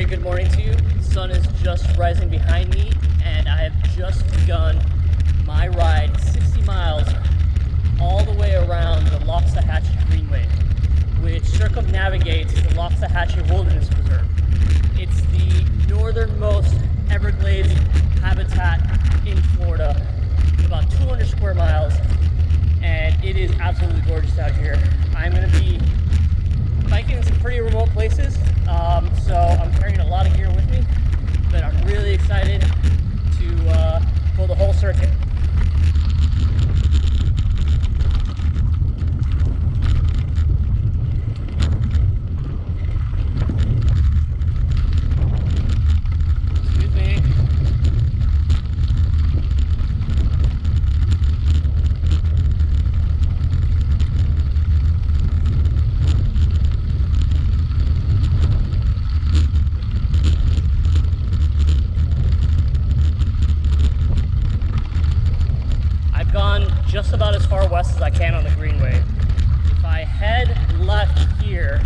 good morning to you. The sun is just rising behind me, and I have just begun my ride 60 miles all the way around the Loxahatchee Greenway, which circumnavigates the Loxahatchee Wildlife Preserve. It's the northernmost Everglades habitat in Florida, about 200 square miles, and it is absolutely gorgeous out here. I'm going to be biking in some pretty remote places, so I'm carrying a lot of gear with me, but I'm really excited to go the whole circuit. Excuse me. Just about as far west as I can on the Greenway. If I head left here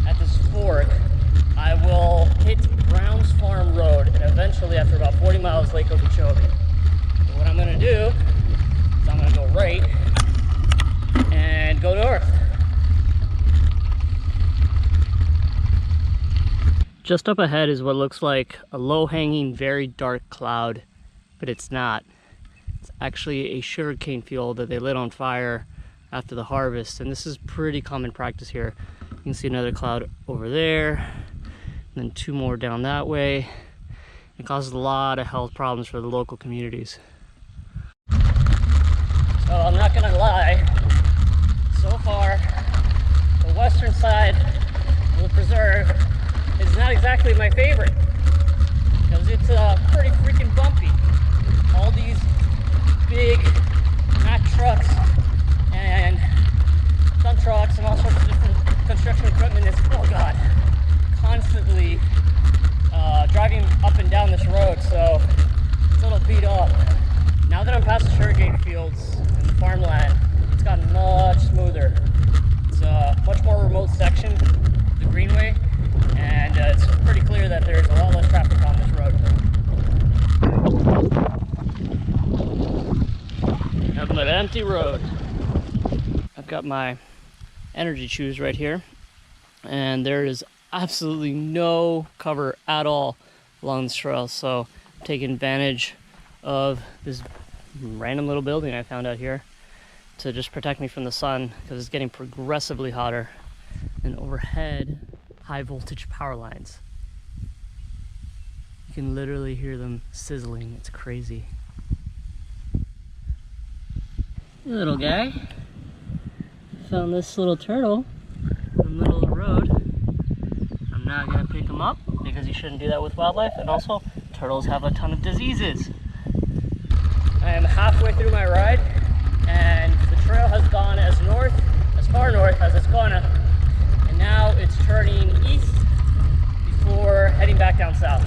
at this fork, I will hit Brown's Farm Road, and eventually after about 40 miles, Lake Okeechobee. So what I'm going to do is I'm going to go right and go north. Just up ahead is what looks like a low-hanging, very dark cloud, but it's not. It's actually a sugarcane field that they lit on fire after the harvest, and this is pretty common practice here. You can see another cloud over there, and then two more down that way. It causes a lot of health problems for the local communities. So I'm not gonna lie, so far the western side of the preserve is not exactly my favorite, because it's pretty freaking bumpy. All these big Mack trucks and dump trucks and all sorts of different construction equipment is, oh god, constantly driving up and down this road, so it's a little beat up. Now that I'm past the sugarcane fields and the farmland, it's gotten much smoother. It's a much more remote section of the Greenway, and it's pretty clear that there's a lot less traffic on this road. Nothing but empty road. I've got my energy chews right here, and there is absolutely no cover at all along this trail, so I'm taking advantage of this random little building I found out here to just protect me from the sun, because it's getting progressively hotter. And overhead, high voltage power lines. You can literally hear them sizzling. It's crazy. Hey, little guy. Found this little turtle in the middle of the road. I'm not gonna pick him up because you shouldn't do that with wildlife, and also turtles have a ton of diseases. I am halfway through my ride, and the trail has gone as far north as it's gonna, and now it's turning east before heading back down south.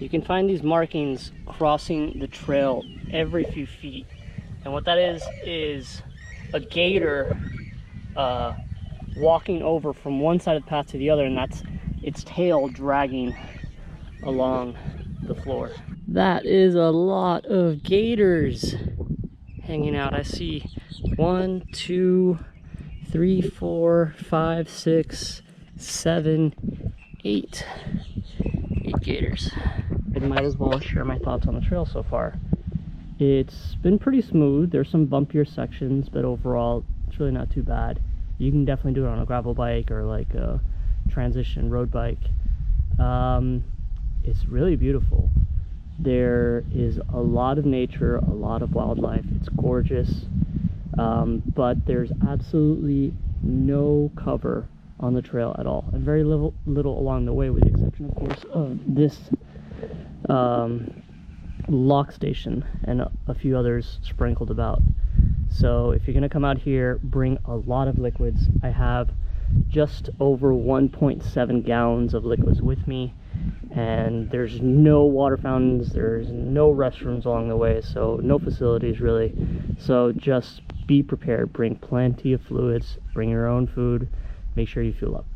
You can find these markings crossing the trail every few feet, and what that is a gator walking over from one side of the path to the other, and that's its tail dragging along the floor. That is a lot of gators hanging out. I see 1, 2, 3, 4, 5, 6, 7, 8 gators. I might as well share my thoughts on the trail so far. It's been pretty smooth. There's some bumpier sections, but overall it's really not too bad. You can definitely do it on a gravel bike or like a transition road bike. It's really beautiful. There is a lot of nature, a lot of wildlife. It's gorgeous, but there's absolutely no cover on the trail at all, and very little along the way, with the exception, of course, of this lock station and a few others sprinkled about. So if you're gonna come out here, bring a lot of liquids. I have just over 1.7 gallons of liquids with me, and there's no water fountains, there's no restrooms along the way, so no facilities really. So just be prepared, bring plenty of fluids, bring your own food, make sure you fuel up.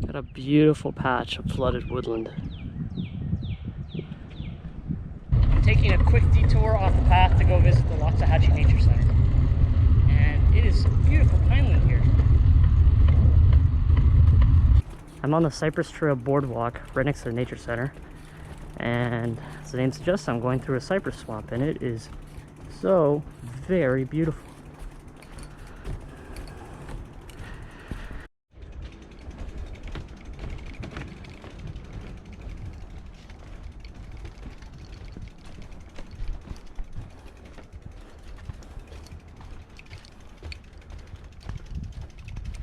Got a beautiful patch of flooded woodland. I'm taking a quick detour off the path to go visit the Loxahatchee Nature Center. And it is beautiful pineland here. I'm on the Cypress Trail boardwalk right next to the Nature Center. And as the name suggests, I'm going through a cypress swamp, and it is so very beautiful.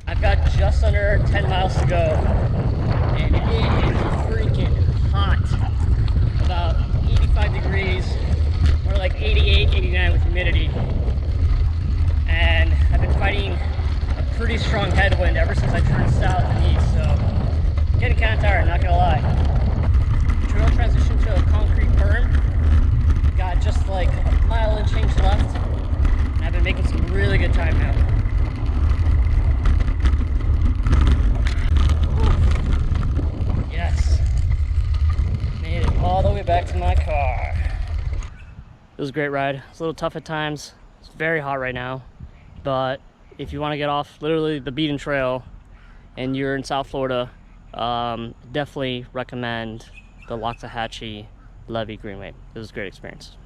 I've got just under 10 miles to go, and it is freaking hot. About 85 degrees, or like 88, 89 with humidity. And I've been fighting a pretty strong headwind ever since I turned south and east, so getting kind of tired, not gonna lie. The trail transitioned to a concrete berm. Got just like a mile and change left, and I've been making some really good time now. All the way back to my car. It was a great ride. It's a little tough at times. It's very hot right now, but if you want to get off literally the beaten trail and you're in South Florida, definitely recommend the Loxahatchee Levee Greenway. It was a great experience.